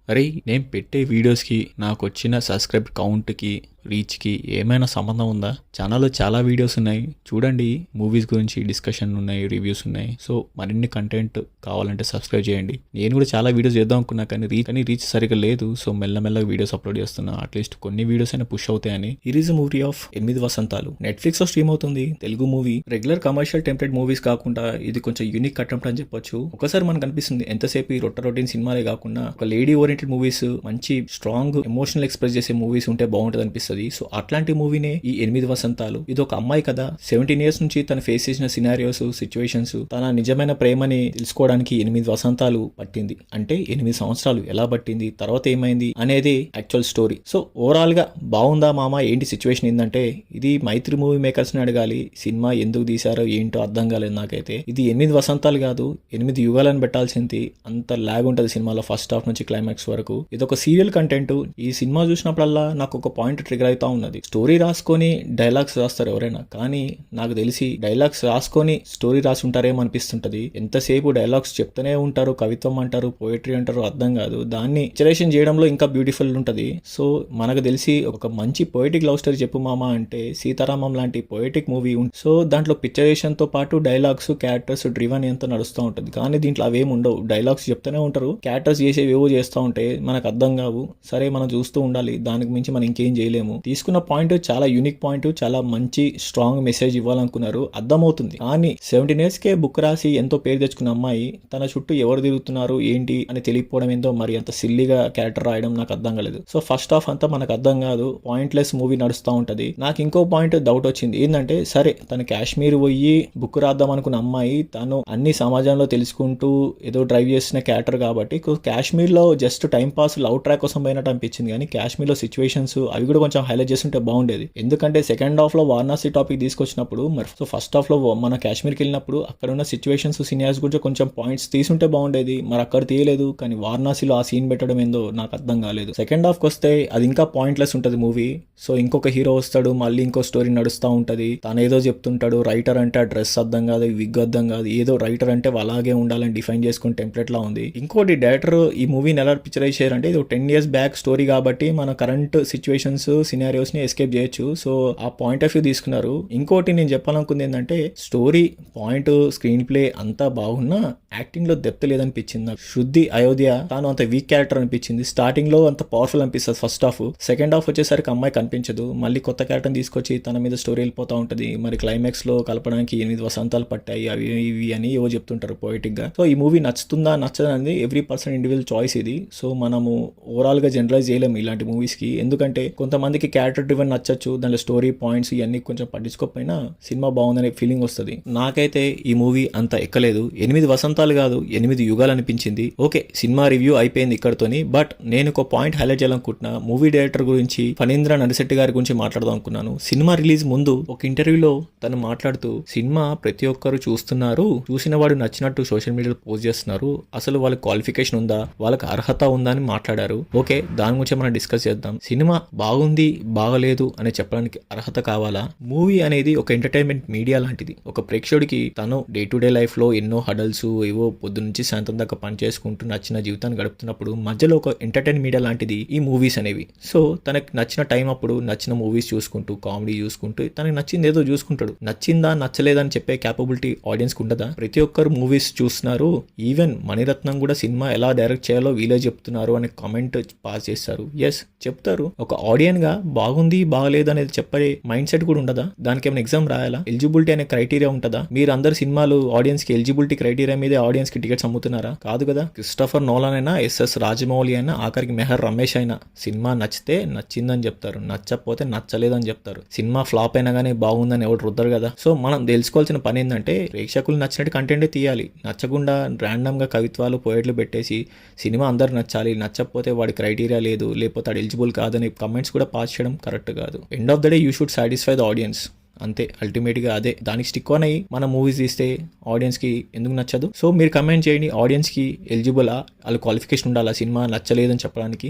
అరే నేను పెట్టే వీడియోస్కి నాకు వచ్చిన సబ్స్క్రైబ్ కౌంట్కి రీచ్కి ఏమైనా సంబంధం ఉందా? ఛానల్లో చాలా వీడియోస్ ఉన్నాయి చూడండి. మూవీస్ గురించి డిస్కషన్ ఉన్నాయి, రివ్యూస్ ఉన్నాయి. సో మరిన్ని కంటెంట్ కావాలంటే సబ్స్క్రైబ్ చేయండి. నేను కూడా చాలా వీడియోస్ చేద్దాం అనుకున్నా కానీ రీచ్ సరిగ్గా లేదు. సో మెల్లమెల్లగా వీడియోస్ అప్లోడ్ చేస్తున్నా. అట్లీస్ట్ కొన్ని వీడియోస్ అయినా పుష్ అవుతాయని. Is movie of 8 Vasanthalu Netflix లో స్ట్రీమ్ అవుతుంది. Telugu movie. Regular commercial template movies కాకుండా ఇది కొంచెం యూనిక్ అటెంప్ట్ అని చెప్పొచ్చు. ఒకసారి మనకు అనిపిస్తుంది ఎంతసేపు ఈ రొటీన్ సినిమాలే కాకుండా ఒక లేడీ ఓరియంటెడ్ మూవీస్, మంచి స్ట్రాంగ్ ఎమోషనల్ ఎక్స్ప్రెస్ చేసే మూవీస్ ఉంటే బాగుంటుంది అనిపిస్తుంది. సో అట్లాంటి మూవీనే ఈ 8 వసంతాలు. ఇది ఒక అమ్మాయి కదా, 17 ఇయర్స్ నుంచి తను ఫేస్ చేసిన సినారియోస్, సిచ్యువేషన్స్, తన నిజమైన ప్రేమని తెలుసుకోవడానికి 8 వసంతాలు పట్టింది. అంటే 8 సంవత్సరాలు ఎలా పట్టింది, తర్వాత ఏమైంది అనేది యాక్చువల్ స్టోరీ. సో ఓవరాల్ గా బాగుందా మామ, ఏంటి సిచ్యువేషన్ ఏంటంటే, ఇది మైత్రి మూవీ మేకర్స్ ని అడగాలి. సినిమా ఎందుకు తీసారో ఏంటో అర్థం కాలేదు నాకైతే. ఇది 8 వసంతాలు కాదు, 8 యుగాలని పెట్టాల్సింది. అంత లాగ్ ఉంటుంది సినిమాలో ఫస్ట్ హాఫ్ నుంచి క్లైమాక్స్ వరకు. ఇది ఒక సీరియల్ కంటెంట్. ఈ సినిమా చూసినప్పుడల్లా నాకు ఒక పాయింట్ ట్రిగర్ అవుతా ఉన్నది. స్టోరీ రాసుకొని డైలాగ్స్ రాస్తారు ఎవరైనా, కానీ నాకు తెలిసి డైలాగ్స్ రాసుకొని స్టోరీ రాసి ఉంటారేమో అనిపిస్తుంటది. ఎంతసేపు డైలాగ్స్ చెప్తూనే ఉంటారు, కవిత్వం అంటారు, పోయిటరీ అంటారు, అర్థం కాదు. దాన్ని పిక్చరేషన్ చేయడంలో ఇంకా బ్యూటిఫుల్ ఉంటది. సో మనకు తెలిసి ఒక మంచి పోయిటిక్ లవ్ స్టోరీ చెప్పు మామ అంటే సీతారామం లాంటి పోయిటిక్ మూవీ. సో దాంట్లో పిక్చరేషన్ తో పాటు డైలాగ్స్, క్యారెక్టర్స్ డ్రివన్ ఎంత నడుస్తూ ఉంటుంది. కానీ దీంట్లో అవేమి ఉండవు. డైలాగ్స్ చెప్తూనే ఉంటారు, క్యారెక్టర్స్ చేసేవేవో చేస్తూ ఉంటే మనకు అర్థం కావు. సరే మనం చూస్తూ ఉండాలి, దానికి మించి మనం ఇంకేం చేయలేము. తీసుకున్న పాయింట్ చాలా యూనిక్ పాయింట్, చాలా మంచి స్ట్రాంగ్ మెసేజ్ ఇవ్వాలనుకున్నారు, అర్థమవుతుంది. కానీ 17 ఇయర్స్ కే బుక్ రాసి ఎంతో పేరు తెచ్చుకున్న అమ్మాయి తన చుట్టూ ఎవరు తిరుగుతున్నారు ఏంటి అని తెలియకపోవడం ఏందో మరి అంత సిల్లీగా క్యారెక్టర్ రాయడం నాకు అర్థం కాలేదు. సో ఫస్ట్ హాఫ్ అంతా మనకు అర్థం కాదు, పాయింట్లెస్ మూవీ నడుస్తూ ఉంటది. నాకు ఇంకో పాయింట్ డౌట్ వచ్చింది. ఏంటంటే, సరే తను కాశ్మీర్ పోయి బుక్ రాద్దాం అనుకున్న అమ్మాయి తను అన్ని సమాజంలో తెలుసుకుంటూ ఏదో డ్రైవ్ చేసిన క్యారెక్టర్ కాబట్టి కాశ్మీర్ లో just time pass love track కోసం పోయినట్టు అనిపించింది. కానీ కాశ్మీర్ లో సిచ్యువేషన్స్ అవి కూడా కొంచెం హైలైట్ చేస్తుంటే బాగుండేది. ఎందుకంటే సెకండ్ హాఫ్ లో వారణాసి టాపిక్ తీసుకొచ్చినప్పుడు మరి సో ఫస్ట్ హాఫ్ లో మన కాశ్మీర్కి వెళ్ళినప్పుడు అక్కడ ఉన్న సిచ్యువేషన్స్, సినియాస్ గురించి కొంచెం పాయింట్స్ తీసుంటే బాగుండేది. మరి అక్కడ తీయలేదు. కానీ వారణాసిలో ఆ సీన్ పెట్టడం ఏందో నాకు అర్థం కాలేదు. సెకండ్ హాఫ్ కి వస్తే అది ఇంకా పాయింట్లెస్ ఉంటది మూవీ. సో ఇంకొక హీరో వస్తాడు, మళ్ళీ ఇంకో స్టోరీ నడుస్తూ ఉంటది. తను ఏదో చెప్తుంటాడు. రైటర్ అంటే ఆ డ్రెస్ అర్థం కాదు, విగ్ అర్థం కాదు. ఏదో రైటర్ అంటే అలాగే ఉండాలని డిఫైన్ చేసుకుని టెంప్లెట్ లా ఉంది. ఇంకోటి డైరెక్టర్ ఈ మూవీని ఎలా పిక్చరైజ్ చేయారంటే, ఇది 10 ఇయర్స్ బ్యాక్ స్టోరీ కాబట్టి మన కరెంట్ సిచ్యువేషన్స్, సినారియోస్ ని ఎస్కేప్ చేయొచ్చు. సో ఆ పాయింట్ ఆఫ్ వ్యూ తీసుకున్నారు. ఇంకోటి నేను చెప్పాలనుకుంది ఏంటంటే, స్టోరీ పాయింట్, స్క్రీన్ ప్లే అంతా బాగున్నా యాక్టింగ్ లో డెప్త్ లేదనిపించింది నాకు. శృద్ధి అయోధ్య తాను అంత వీక్ క్యారెక్టర్ అనిపించింది. స్టార్టింగ్ లో అంత పవర్ఫుల్ అనిపిస్తుంది ఫస్ట్ హాఫ్. సెకండ్ హాఫ్ వచ్చేసరికి అమ్మాయి కనిపించదు. మళ్ళీ కొత్త క్యారెక్టర్ తీసుకొచ్చి తన మీద స్టోరీ వెళ్ళిపోతా ఉంటది. మరి క్లైమాక్స్ లో కలపడానికి 8 వసంతాలు పట్టాయి అవి ఇవి అని ఏవో చెప్తుంటారు పోయిటిక్ గా. సో ఈ మూవీ నచ్చుతుందా నచ్చదా అనేది ఎవ్రీ పర్సన్ ఇండివిజువల్ చాయిస్ ఇది. సో మనము ఓవరాల్ గా జనరలైజ్ చేయలేము ఇలాంటి మూవీస్ కి. ఎందుకంటే కొంతమందికి క్యారెక్టర్ డ్రివెన్ నచ్చచ్చు, దాంట్లో స్టోరీ పాయింట్స్ ఇవన్నీ కొంచెం పట్టించుకోకపోయినా సినిమా బాగుందనే ఫీలింగ్ వస్తుంది. నాకైతే ఈ మూవీ అంత ఎక్కలేదు. 8 వసంతాలు కాదు, 8 యుగాలు అనిపించింది. ఓకే, సినిమా రివ్యూ అయిపోయింది ఇక్కడతోని. బట్ నేను ఒక పాయింట్ హైలైట్ చేయాలనుకుంటున్నా. మూవీ డైరెక్టర్ గురించి, ఫణీంద్ర నరిశెట్టి గారి గురించి మాట్లాడదాం అనుకున్నాను. సినిమా రిలీజ్ ముందు ఒక ఇంటర్వ్యూలో తను మాట్లాడుతూ, సినిమా ప్రతి ఒక్కరు చూస్తున్నారు, చూసిన వాడు నచ్చినట్టు సోషల్ మీడియాలో పోస్ట్ చేస్తున్నారు, అసలు వాళ్ళకి క్వాలిఫికేషన్ ఉందా, వాళ్ళకి అర్హత ఉందా అని మాట్లాడారు. ఓకే, దాని గురించి మనం డిస్కస్ చేద్దాం. సినిమా బాగుంది బాగలేదు అని చెప్పడానికి అర్హత కావాలా? మూవీ అనేది ఒక ఎంటర్టైన్మెంట్ మీడియా లాంటిది. ఒక ప్రేక్షకుడికి తను డే టు డే లైఫ్ లో ఎన్నో హడల్స్, ఏవో పొద్దు నుంచి సాయంత్రం దాకా పని చేసుకుంటూ నచ్చిన జీవితాన్ని గడుపుతున్నప్పుడు మధ్యలో ఒక ఎంటర్టైన్ మీడియా లాంటిది ఈ మూవీస్ అనేవి. సో తనకు నచ్చిన టైం అప్పుడు నచ్చిన మూవీస్ చూసుకుంటూ, కామెడీ చూసుకుంటూ, తనకు నచ్చింది ఏదో చూసుకుంటాడు. నచ్చిందా నచ్చలేదా అని చెప్పే క్యాపబిలిటీ ఆడియన్స్ కు ఉండదా? ప్రతి ఒక్కరు మూవీస్ చూస్తున్నారు. ఈవెన్ మణిరత్నం కూడా సినిమా ఎలా డైరెక్ట్ చేయాలో వీలే చెప్తున్నారు అనే కామెంట్ పాస్ చేస్తారు. ఎస్, చెప్తారు. ఒక ఆడియన్ గా బాగుంది బాగలేదు అనేది చెప్పే మైండ్ సెట్ కూడా ఉండదా? దానికి ఏమైనా ఎగ్జామ్ రాయాలా? ఎలిజిబిలిటీ అనే క్రైటీరియా ఉంటుందా? మీరు అందరు సినిమాలు ఆడియన్స్ కి ఎలిజిబిలిటీ క్రైటీరియా మీద ఆడియన్స్ కి టికెట్స్ అమ్ముతున్నారా? కాదు కదా. క్రిస్టోఫర్ నోలాన్ అయినా, ఎస్ఎస్ రాజమౌళి అయినా, ఆఖరికి మెహర్ రమేష్ అయినా సినిమా నచ్చితే నచ్చిందని చెప్తారు, నచ్చకపోతే నచ్చలేదని చెప్తారు. సినిమా ఫ్లాప్ అయినా కానీ బాగుందని ఎవరు రుద్దరు కదా. సో మనం తెలుసుకోవాల్సిన పని ఏంటంటే, ప్రేక్షకులు నచ్చినట్టు కంటెంటే తీయాలి. నచ్చకుండా ర్యాండమ్ గా కవిత్వాలు, పోయిట్లు పెట్టేసి సినిమా అందరు నచ్చాలి, నచ్చకపోతే వాడి క్రైటీరియా లేదు, లేకపోతే అది ఎలిజిబుల్ కాదని కమెంట్స్ కూడా పాస్ చేయడం కరెక్ట్ కాదు. End of the day you should satisfy the audience. అంతే, అల్టిమేట్గా అదే. దానికి స్టిక్ ఆన్ అయ్యి మన మూవీస్ తీస్తే ఆడియన్స్కి ఎందుకు నచ్చదు? సో మీరు కమెంట్ చేయండి, ఆడియన్స్కి ఎలిజిబులా, వాళ్ళ క్వాలిఫికేషన్ ఉండాలా సినిమా నచ్చలేదని చెప్పడానికి.